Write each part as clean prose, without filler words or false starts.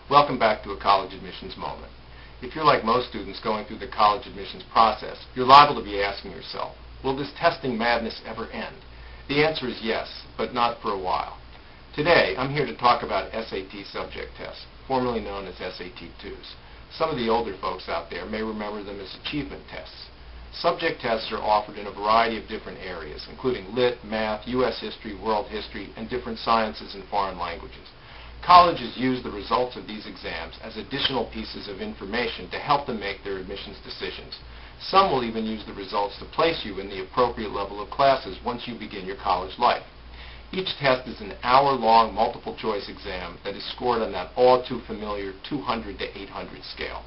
Welcome back to a college admissions moment. If you're like most students going through the college admissions process, you're liable to be asking yourself, will this testing madness ever end? The answer is yes, but not for a while. Today, I'm here to talk about SAT subject tests, formerly known as SAT-2s. Some of the older folks out there may remember them as achievement tests. Subject tests are offered in a variety of different areas, including lit, math, U.S. history, world history, and different sciences and foreign languages. Colleges use the results of these exams as additional pieces of information to help them make their admissions decisions. Some will even use the results to place you in the appropriate level of classes once you begin your college life. Each test is an hour-long multiple-choice exam that is scored on that all-too-familiar 200 to 800 scale.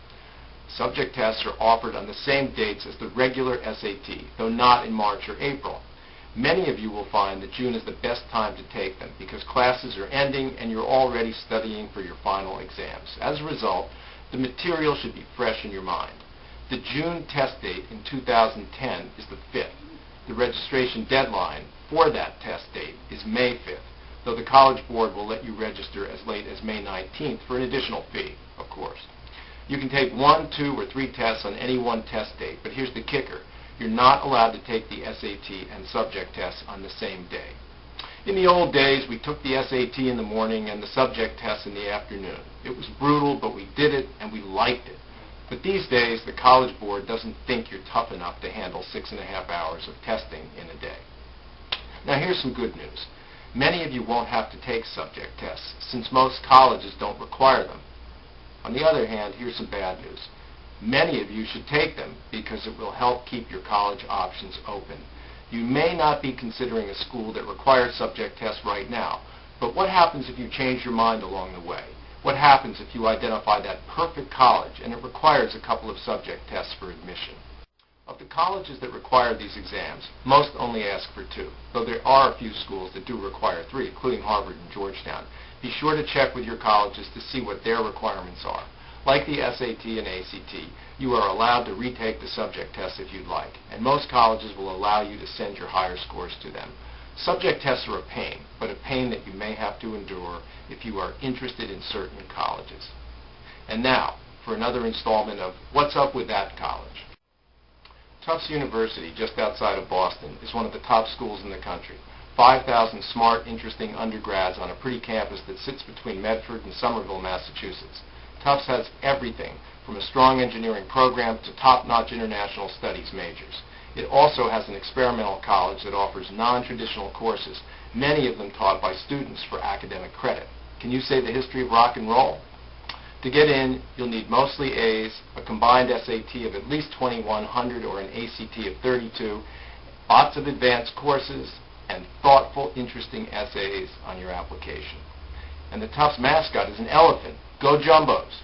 Subject tests are offered on the same dates as the regular SAT, though not in March or April. Many of you will find that June is the best time to take them because classes are ending and you're already studying for your final exams. As a result, the material should be fresh in your mind. The June test date in 2010 is the 5th. The registration deadline for that test date is May 5th, though the College Board will let you register as late as May 19th for an additional fee, of course. You can take 1, 2, or 3 tests on any one test date, but here's the kicker. You're not allowed to take the SAT and subject tests on the same day. In the old days, we took the SAT in the morning and the subject tests in the afternoon. It was brutal, but we did it and we liked it. But these days, the College Board doesn't think you're tough enough to handle 6.5 hours of testing in a day. Now here's some good news. Many of you won't have to take subject tests, since most colleges don't require them. On the other hand, here's some bad news. Many of you should take them because it will help keep your college options open. You may not be considering a school that requires subject tests right now, but what happens if you change your mind along the way? What happens if you identify that perfect college and it requires a couple of subject tests for admission? Of the colleges that require these exams, most only ask for 2, though there are a few schools that do require 3, including Harvard and Georgetown. Be sure to check with your colleges to see what their requirements are. Like the SAT and ACT, you are allowed to retake the subject tests if you'd like, and most colleges will allow you to send your higher scores to them. Subject tests are a pain, but a pain that you may have to endure if you are interested in certain colleges. And now, for another installment of What's Up with That College? Tufts University, just outside of Boston, is one of the top schools in the country. 5,000 smart, interesting undergrads on a pretty campus that sits between Medford and Somerville, Massachusetts. Tufts has everything from a strong engineering program to top-notch international studies majors. It also has an experimental college that offers non-traditional courses, many of them taught by students for academic credit. Can you say the history of rock and roll? To get in, you'll need mostly A's, a combined SAT of at least 2,100 or an ACT of 32, lots of advanced courses, and thoughtful, interesting essays on your application. And the Tufts mascot is an elephant. Go Jumbos!